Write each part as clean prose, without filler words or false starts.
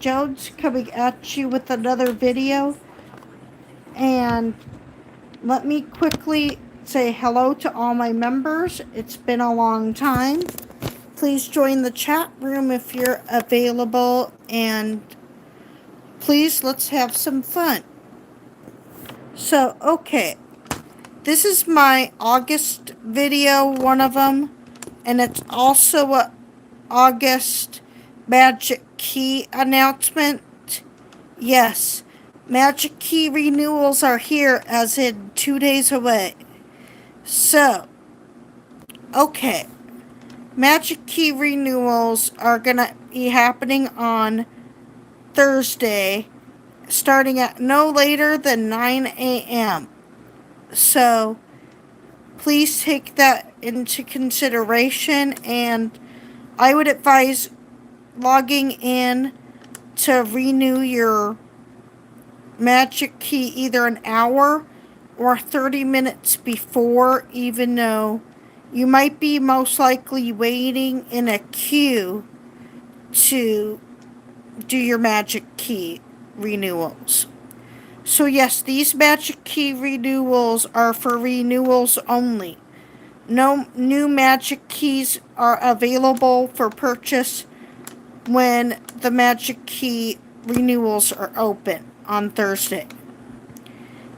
Jones coming at you with another video. And let me quickly say hello to all my members. It's been a long time. Please join the chat room if you're available. And please, let's have some fun. So, okay. This is my August video, one of them. And it's also a August Magic Key announcement. Yes, Magic Key renewals are here as in 2 days away. So, okay. Magic Key renewals are going to be happening on Thursday, starting at no later than 9 a.m. So, please take that into consideration, and I would advise logging in to renew your Magic Key either an hour or 30 minutes before, even though you might be most likely waiting in a queue to do your Magic Key renewals. So yes, these Magic Key renewals are for renewals only. No new Magic Keys are available for purchase when the Magic Key renewals are open on Thursday.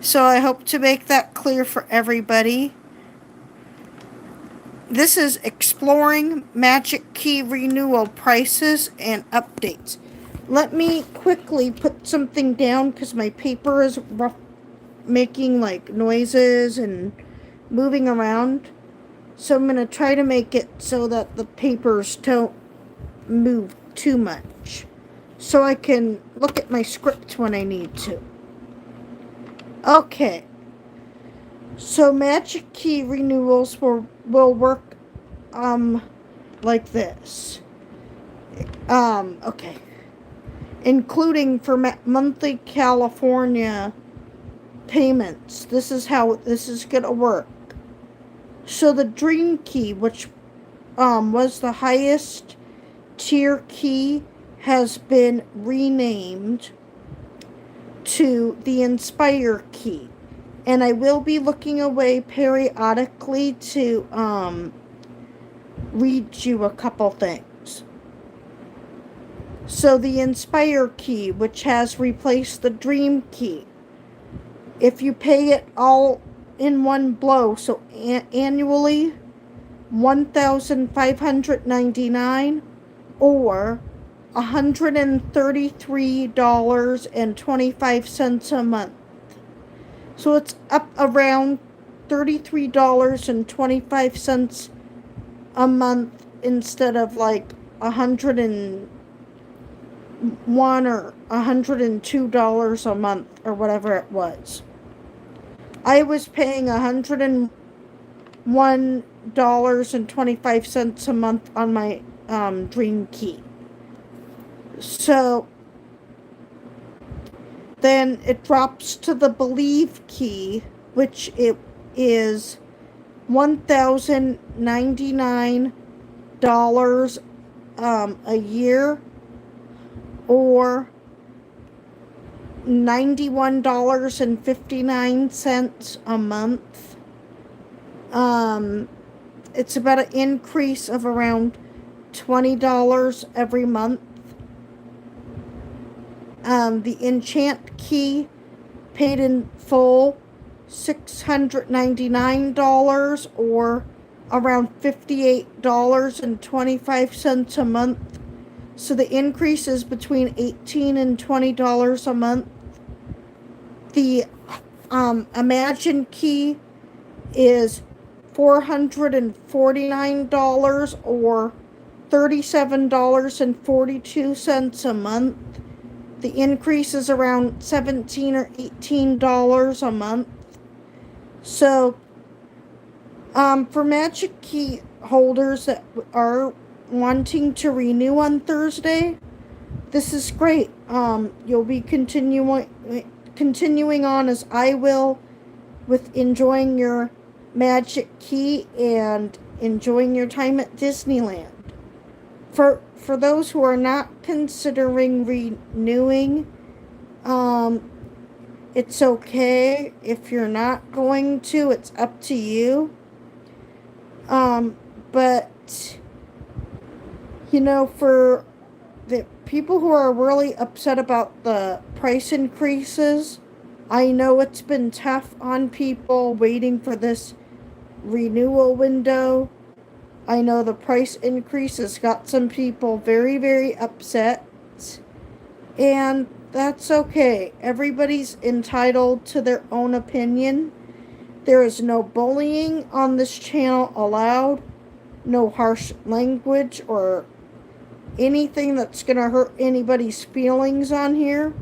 So I hope to make that clear for everybody. This is exploring Magic Key renewal prices and updates. Let me quickly put something down because my paper is rough, making like noises and moving around. So I'm going to try to make it so that the papers don't move too much, so I can look at my script when I need to. Okay. So Magic Key renewals will work like this. Okay. Including for monthly California payments. This is how this is going to work. So the Dream Key, which was the highest tier key, has been renamed to the Inspire Key. And I will be looking away periodically to read you a couple things. So the Inspire Key, which has replaced the Dream Key, if you pay it all in one blow, so annually, $1,599 or $133.25 a month. So it's up around $33.25 a month instead of like $101 or $102 a month or whatever it was. I was paying $101.25 a month on my Dream Key. So then it drops to the Believe Key, which it is $1,099 a year or $91.59 a month. It's about an increase of around $20 every month. The Enchanted Key, paid in full, $699 or around $58.25 a month. So the increase is between $18 and $20 a month. The Imagine Key is $449 or $37.42 a month. The increase is around $17 or $18 a month. So, for Magic Key holders that are wanting to renew on Thursday, this is great. You'll be continuing on as I will with enjoying your Magic Key and enjoying your time at Disneyland. for those who are not considering renewing, it's okay if you're not going to. It's up to you. But for the people who are really upset about the price increases, I know it's been tough on people waiting for this renewal window. I know the price increase has got some people very, very upset. And that's okay. Everybody's entitled to their own opinion. There is no bullying on this channel allowed. No harsh language or anything that's going to hurt anybody's feelings on here.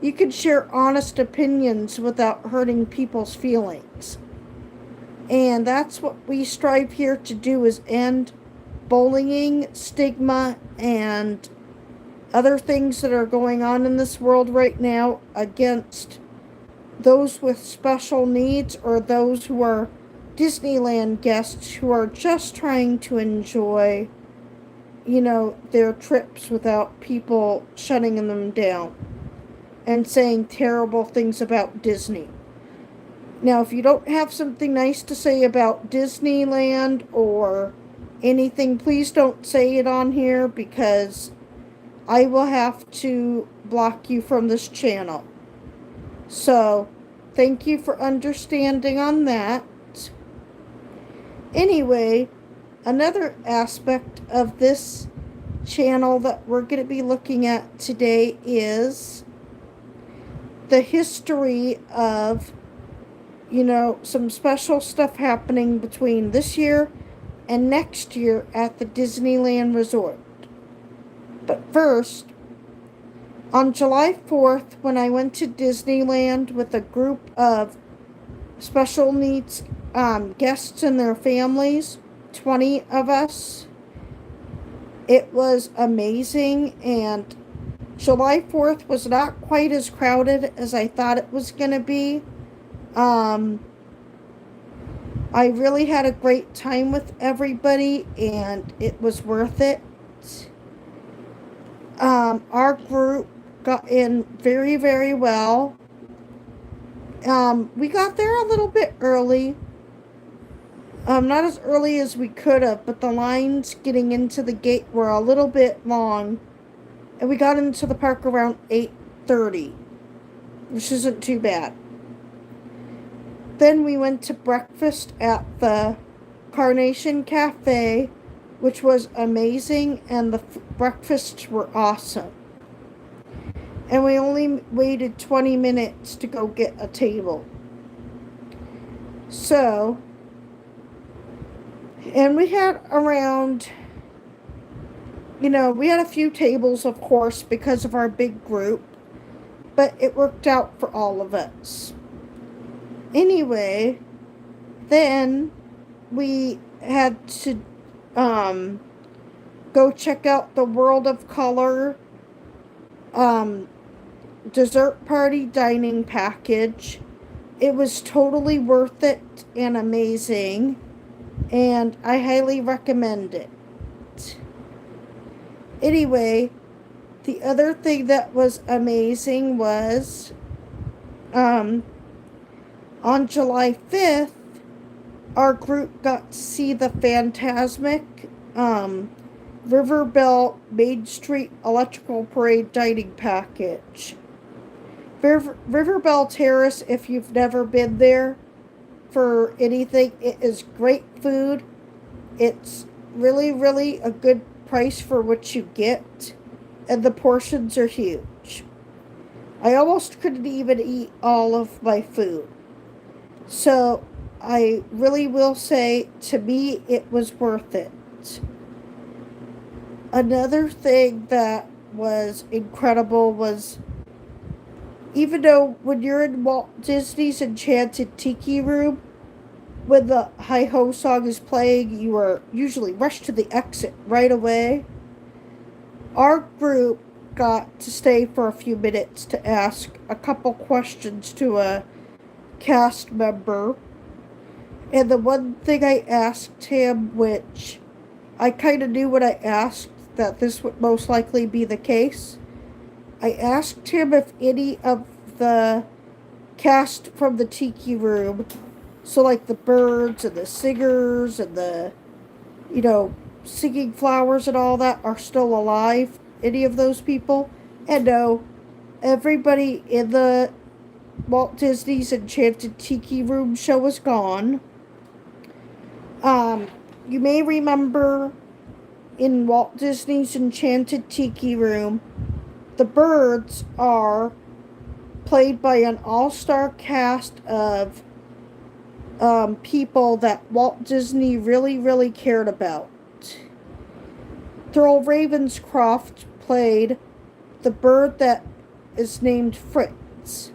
You can share honest opinions without hurting people's feelings. And that's what we strive here to do, is end bullying, stigma, and other things that are going on in this world right now against those with special needs or those who are Disneyland guests who are just trying to enjoy, their trips without people shutting them down and saying terrible things about Disney. Now, if you don't have something nice to say about Disneyland or anything, please don't say it on here, because I will have to block you from this channel. So, thank you for understanding on that. Anyway, another aspect of this channel that we're going to be looking at today is the history of, some special stuff happening between this year and next year at the Disneyland Resort. But first, on July 4th, when I went to Disneyland with a group of special needs guests and their families, 20 of us, it was amazing. And July 4th was not quite as crowded as I thought it was going to be. I really had a great time with everybody, and it was worth it. Our group got in very, very well. We got there a little bit early. Not as early as we could have, but the lines getting into the gate were a little bit long. And we got into the park around 8:30, which isn't too bad. Then we went to breakfast at the Carnation Cafe, which was amazing, and the breakfasts were awesome. And we only waited 20 minutes to go get a table. So, and we had around, we had a few tables, of course, because of our big group, but it worked out for all of us. Anyway, then we had to go check out the World of Color dessert party dining package. It was totally worth it and amazing, and I highly recommend it. Anyway, the other thing that was amazing was on July 5th, our group got to see the Fantasmic River Belle Main Street Electrical Parade dining package. River Belle Terrace, if you've never been there for anything, it is great food. It's really, really a good price for what you get, and the portions are huge. I almost couldn't even eat all of my food. So, I really will say, to me, it was worth it. Another thing that was incredible was, even though when you're in Walt Disney's Enchanted Tiki room, when the hi-ho song is playing, you are usually rushed to the exit right away. Our group got to stay for a few minutes to ask a couple questions to a cast member. And the one thing I asked him, which I kind of knew when I asked that this would most likely be the case. I asked him if any of the cast from the Tiki Room, so like the birds and the singers and the, singing flowers and all that, are still alive. Any of those people? And no, everybody in the Walt Disney's Enchanted Tiki Room show is gone. You may remember in Walt Disney's Enchanted Tiki Room, the birds are played by an all-star cast of people that Walt Disney really, really cared about. Thurl Ravenscroft played the bird that is named Fritz.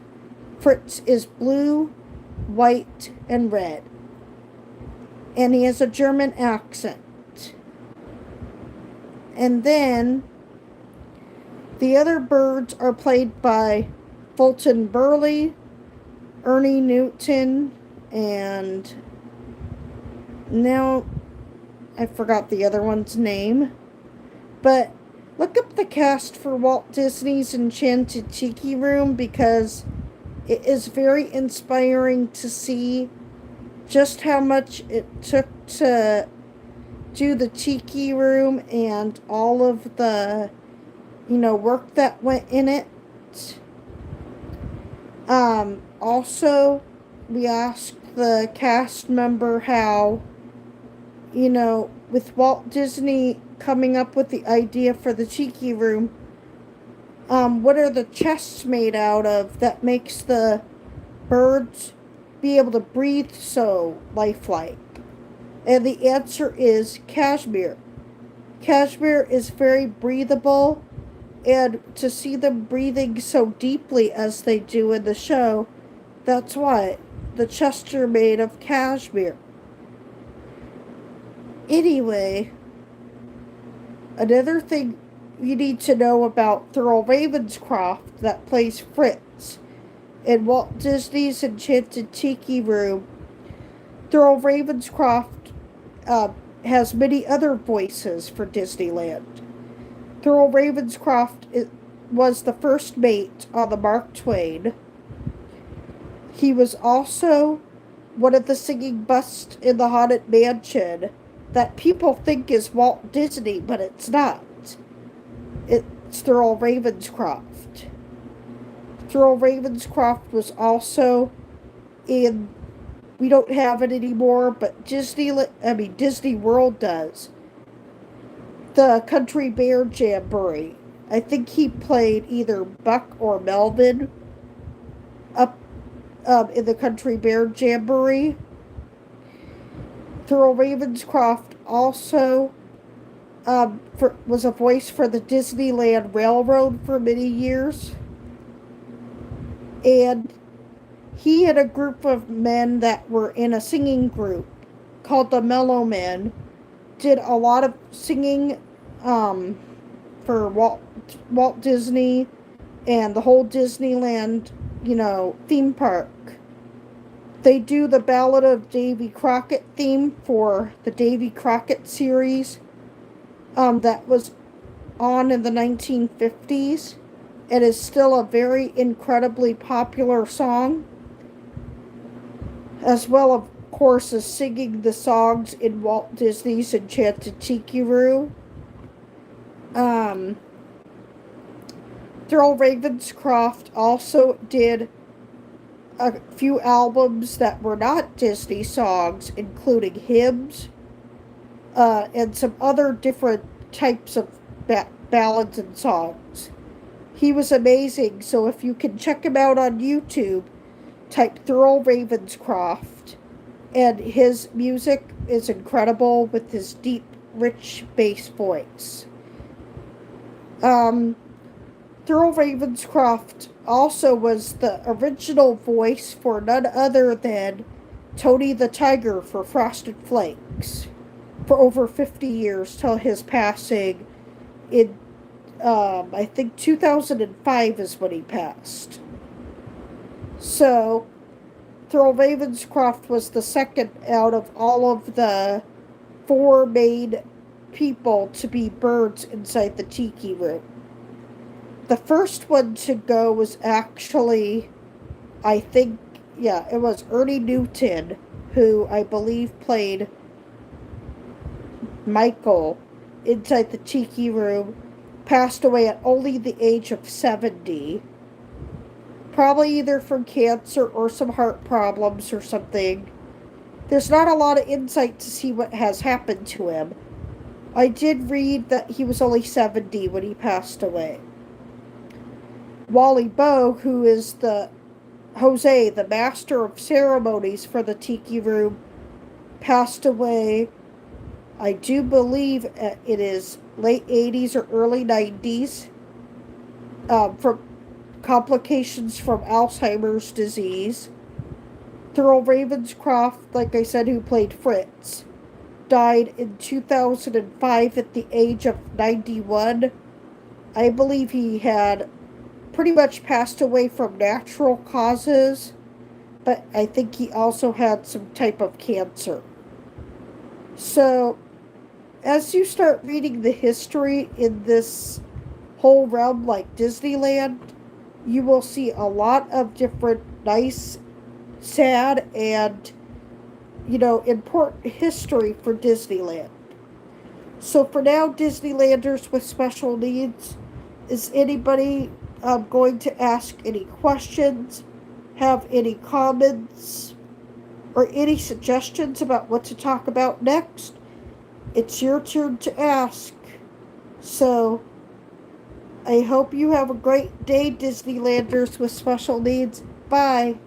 Fritz is blue, white, and red. And he has a German accent. And then the other birds are played by Fulton Burley, Ernie Newton, and now I forgot the other one's name. But look up the cast for Walt Disney's Enchanted Tiki Room, because it is very inspiring to see just how much it took to do the Tiki Room and all of the, work that went in it. Also, we asked the cast member how, with Walt Disney coming up with the idea for the Tiki Room, what are the chests made out of that makes the birds be able to breathe so lifelike? And the answer is cashmere. Cashmere is very breathable, and to see them breathing so deeply as they do in the show, that's why the chests are made of cashmere. Anyway, another thing you need to know about Thurl Ravenscroft that plays Fritz in Walt Disney's Enchanted Tiki Room. Thurl Ravenscroft has many other voices for Disneyland. Thurl Ravenscroft was the first mate on the Mark Twain. He was also one of the singing busts in the Haunted Mansion that people think is Walt Disney, but it's not. It's Thurl Ravenscroft. Thurl Ravenscroft was also in, we don't have it anymore, but Disney World does, the Country Bear Jamboree. I think he played either Buck or Melvin up in the Country Bear Jamboree. Thurl Ravenscroft also was a voice for the Disneyland Railroad for many years. And he had a group of men that were in a singing group called the Mellow Men. Did a lot of singing for Walt Disney and the whole Disneyland, theme park. They do the Ballad of Davy Crockett theme for the Davy Crockett series that was on in the 1950s. It is still a very incredibly popular song, as well, of course, as singing the songs in Walt Disney's Enchanted Tiki Room. Thurl Ravenscroft also did a few albums that were not Disney songs, including hymns, and some other different types of ballads and songs. He was amazing, so if you can check him out on YouTube, type Thurl Ravenscroft, and his music is incredible with his deep, rich bass voice. Thurl Ravenscroft also was the original voice for none other than Tony the Tiger for Frosted Flakes for over 50 years till his passing in, I think 2005 is when he passed. So, Thurl Ravenscroft was the second out of all of the four main people to be birds inside the Tiki room. The first one to go was actually, I think, yeah, it was Ernie Newton, who I believe played Michael inside the Tiki room, passed away at only the age of 70. Probably either from cancer or some heart problems or something. There's not a lot of insight to see what has happened to him. I did read that he was only 70 when he passed away. Wally Bow, who is the master of ceremonies for the Tiki room, passed away, I do believe it is late 80s or early 90s, from complications from Alzheimer's disease. Thurl Ravenscroft, like I said, who played Fritz, died in 2005 at the age of 91. I believe he had pretty much passed away from natural causes, but I think he also had some type of cancer. So, as you start reading the history in this whole realm like Disneyland, you will see a lot of different nice, sad, and, important history for Disneyland. So for now, Disneylanders with special needs, is anybody going to ask any questions, have any comments, or any suggestions about what to talk about next? It's your turn to ask. So, I hope you have a great day, Disneylanders with special needs. Bye.